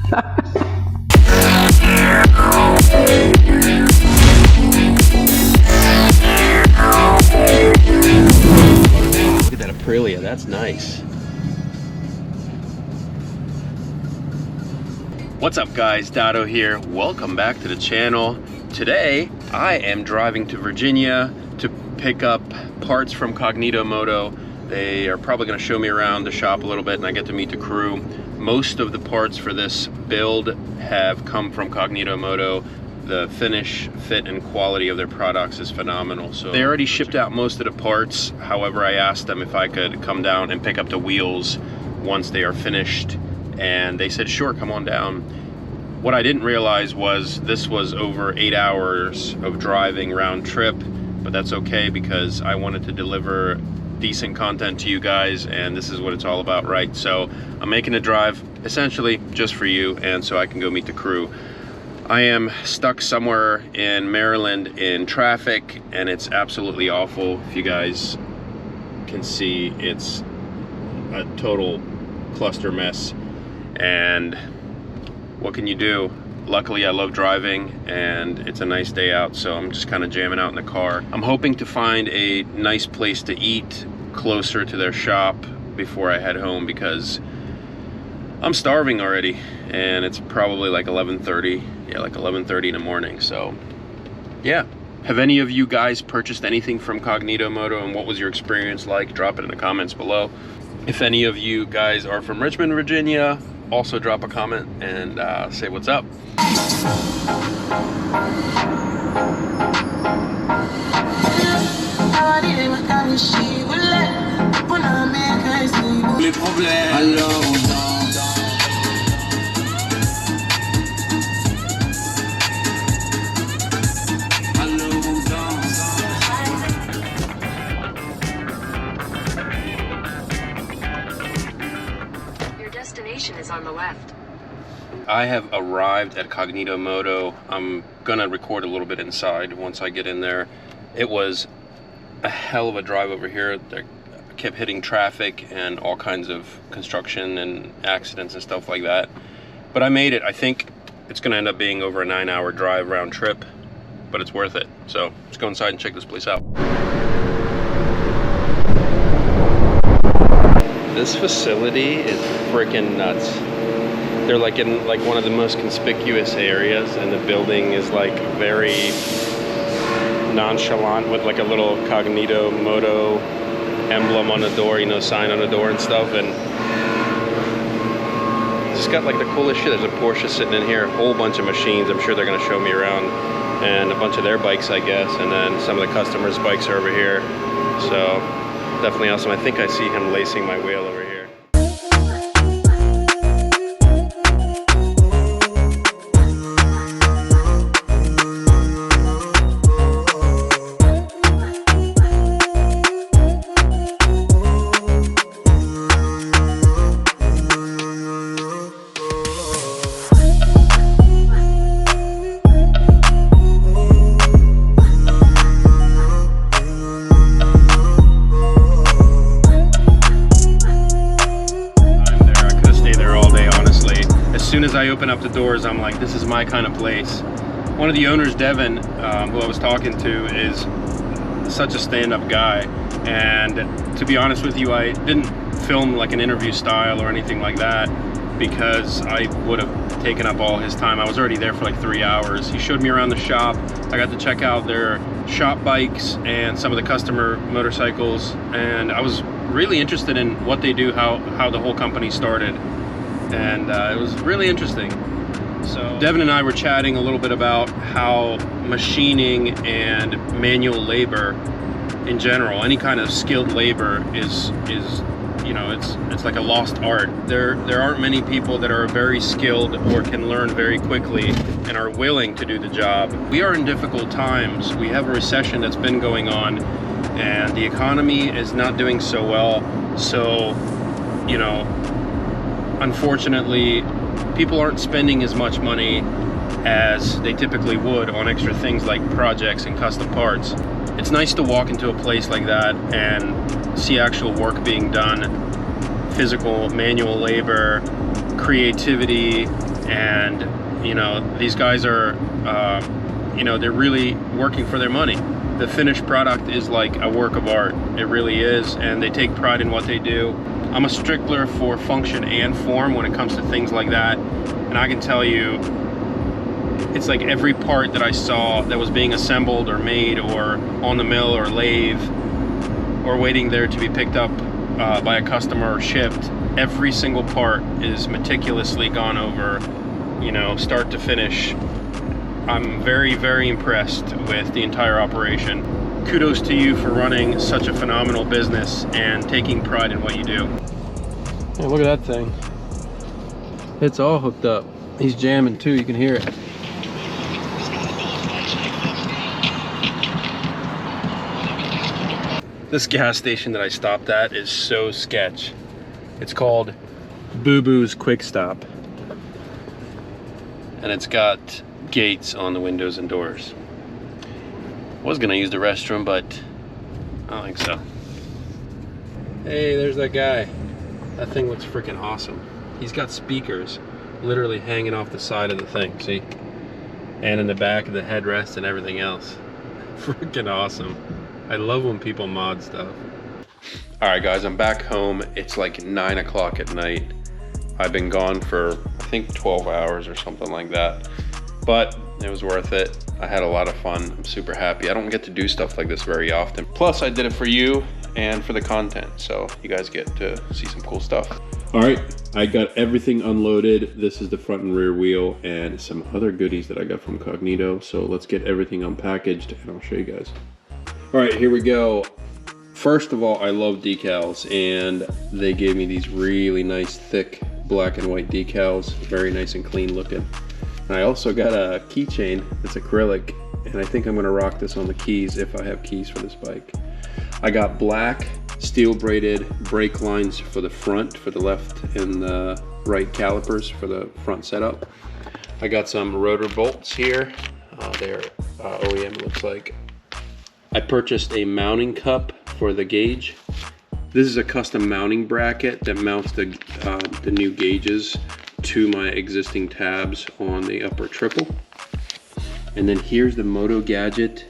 Look at that Aprilia, that's nice. What's up guys, Dado here. Welcome back to the channel. Today, I am driving to Virginia to pick up parts from Cognito Moto. They are probably going to show me around the shop a little bit and I get to meet the crew. Most of the parts for this build have come from Cognito Moto. The finish, fit, and quality of their products is phenomenal. So they already shipped out most of the parts. However, I asked them if I could come down and pick up the wheels once they are finished. And they said, sure, come on down. What I didn't realize was this was over 8 hours of driving round trip, but that's okay because I wanted to deliver decent content to you guys, and this is what it's all about, right? So I'm making a drive essentially just for you, and so I can go meet the crew. I am stuck somewhere in Maryland in traffic, and it's absolutely awful. If you guys can see, it's a total cluster mess. And what can you do? Luckily, I love driving and it's a nice day out, so I'm just kind of jamming out in the car. I'm hoping to find a nice place to eat closer to their shop before I head home because I'm starving already and it's probably like 11:30. Yeah, like 11:30 in the morning. So yeah. Have any of you guys purchased anything from Cognito Moto, and what was your experience like? Drop it in the comments below. If any of you guys are from Richmond, Virginia, also drop a comment and say what's up. Is on the left. I have arrived at Cognito Moto. I'm gonna record a little bit inside once I get in there. It was a hell of a drive over here. I kept hitting traffic and all kinds of construction and accidents and stuff like that. But I made it. I think it's gonna end up being over a 9-hour drive round trip, but it's worth it. So let's go inside and check this place out. This facility is freaking nuts. They're like in like one of the most conspicuous areas, and the building is like very nonchalant with like a little Cognito Moto emblem on the door, you know, sign on the door and stuff. And it's just got like the coolest shit. There's a Porsche sitting in here, a whole bunch of machines. I'm sure they're gonna show me around, and a bunch of their bikes, I guess. And then some of the customers' bikes are over here. So definitely awesome. I think I see him lacing my wheel over here. As soon as I open up the doors, I'm like, this is my kind of place. One of the owners, Devin, who I was talking to, is such a stand-up guy. And to be honest with you, I didn't film like an interview style or anything like that because I would have taken up all his time. I was already there for like 3 hours. He showed me around the shop. I got to check out their shop bikes and some of the customer motorcycles. And I was really interested in what they do, how the whole company started. And it was really interesting. So Devin and I were chatting a little bit about how machining and manual labor in general, any kind of skilled labor is you know, it's like a lost art. There aren't many people that are very skilled or can learn very quickly and are willing to do the job. We are in difficult times. We have a recession that's been going on and the economy is not doing so well. So, you know, unfortunately, people aren't spending as much money as they typically would on extra things like projects and custom parts. It's nice to walk into a place like that and see actual work being done, physical, manual labor, creativity, And you know, these guys are you know, they're really working for their money. The finished product is like a work of art. It really is, and they take pride in what they do. I'm a stickler for function and form when it comes to things like that, and I can tell you, it's like every part that I saw that was being assembled or made or on the mill or lathe or waiting there to be picked up by a customer or shipped, every single part is meticulously gone over, you know, start to finish. I'm very, very impressed with the entire operation. Kudos to you for running such a phenomenal business and taking pride in what you do. Hey, look at that thing. It's all hooked up. He's jamming too, you can hear it. This gas station that I stopped at is so sketch. It's called Boo Boo's Quick Stop. And it's got gates on the windows and doors. Was gonna use the restroom, but I don't think so. Hey, there's that guy. That thing looks freaking awesome. He's got speakers literally hanging off the side of the thing, see? And in the back of the headrest and everything else. Freaking awesome. I love when people mod stuff. All right, guys, I'm back home. It's like 9 o'clock at night. I've been gone for, I think, 12 hours or something like that. But it was worth it. I had a lot of fun. I'm super happy. I don't get to do stuff like this very often. Plus, I did it for you and for the content, so you guys get to see some cool stuff. All right, I got everything unloaded. This is the front and rear wheel and some other goodies that I got from Cognito. So let's get everything unpackaged and I'll show you guys. All right, here we go. First of all, I love decals, and they gave me these really nice thick black and white decals, very nice and clean looking. And I also got a keychain that's acrylic, and I think I'm gonna rock this on the keys if I have keys for this bike. I got black steel braided brake lines for the front, for the left and the right calipers for the front setup. I got some rotor bolts here. They're OEM, it looks like. I purchased a mounting cup for the gauge. This is a custom mounting bracket that mounts the new gauges to my existing tabs on the upper triple. And then here's the Moto gadget.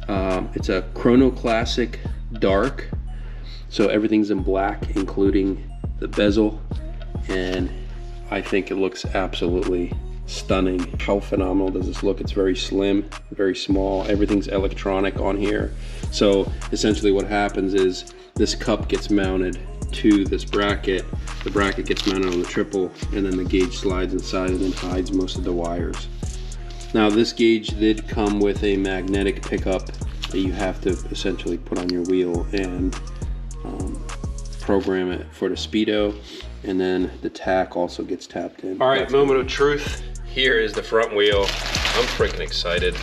It's a Chrono Classic dark, so everything's in black, including the bezel, and I think it looks absolutely stunning. How phenomenal does this look? It's very slim, very small. Everything's electronic on here. So essentially what happens is this cup gets mounted to this bracket. The bracket gets mounted on the triple, and then the gauge slides inside and then hides most of the wires. Now this gauge did come with a magnetic pickup that you have to essentially put on your wheel and program it for the speedo, and then the tack also gets tapped in. All right, moment of truth. Here is the front wheel. I'm freaking excited.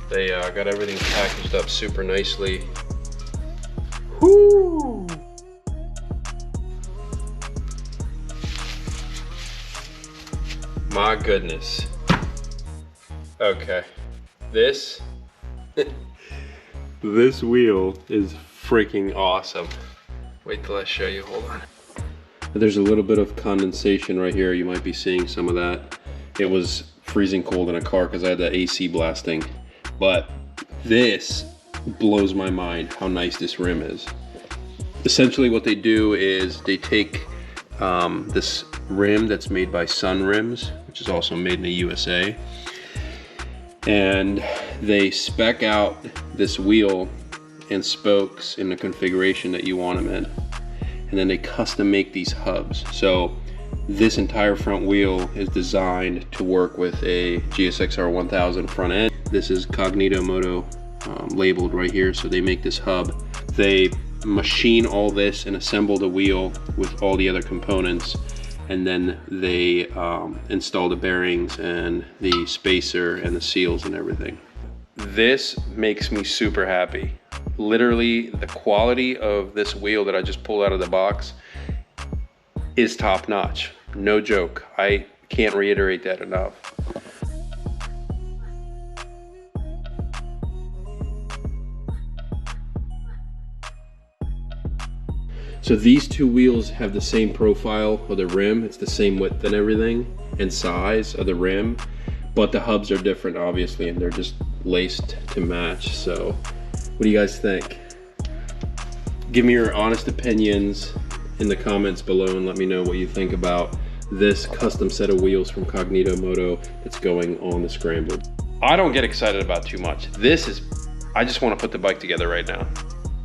They got everything packaged up super nicely. Whoo! My goodness. Okay, this this wheel is freaking awesome. Wait till I show you, hold on. There's a little bit of condensation right here. You might be seeing some of that. It was freezing cold in a car because I had the AC blasting. But this blows my mind how nice this rim is. Essentially what they do is they take this rim that's made by Sun Rims, which is also made in the USA, and they spec out this wheel and spokes in the configuration that you want them in, and then they custom make these hubs. So this entire front wheel is designed to work with a GSX-R 1000 front end. This is Cognito Moto labeled right here, so they make this hub. They machine all this and assemble the wheel with all the other components, and then they install the bearings and the spacer and the seals and everything. This makes me super happy. Literally, the quality of this wheel that I just pulled out of the box is top notch. No joke. I can't reiterate that enough. So these two wheels have the same profile of the rim. It's the same width and everything, and size of the rim, but the hubs are different, obviously, and they're just laced to match. So what do you guys think? Give me your honest opinions in the comments below and let me know what you think about this custom set of wheels from Cognito Moto that's going on the Scrambler. I don't get excited about too much. I just want to put the bike together right now.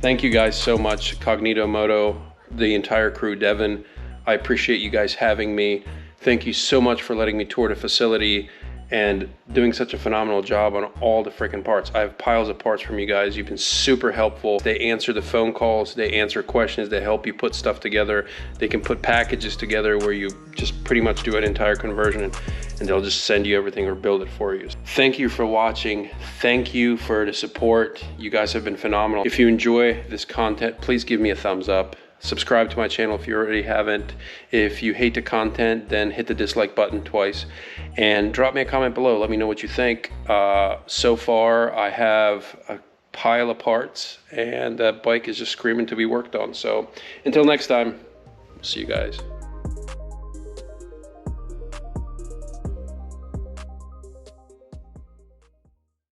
Thank you guys so much, Cognito Moto, the entire crew, Devin. I appreciate you guys having me. Thank you so much for letting me tour the facility and doing such a phenomenal job on all the freaking parts. I have piles of parts from you guys. You've been super helpful. They answer the phone calls, they answer questions, they help you put stuff together. They can put packages together where you just pretty much do an entire conversion and they'll just send you everything or build it for you. Thank you for watching. Thank you for the support. You guys have been phenomenal. If you enjoy this content, please give me a thumbs up. Subscribe to my channel if you already haven't. If you hate the content, then hit the dislike button twice and drop me a comment below. Let me know what you think. So far, I have a pile of parts and that bike is just screaming to be worked on. So until next time, see you guys.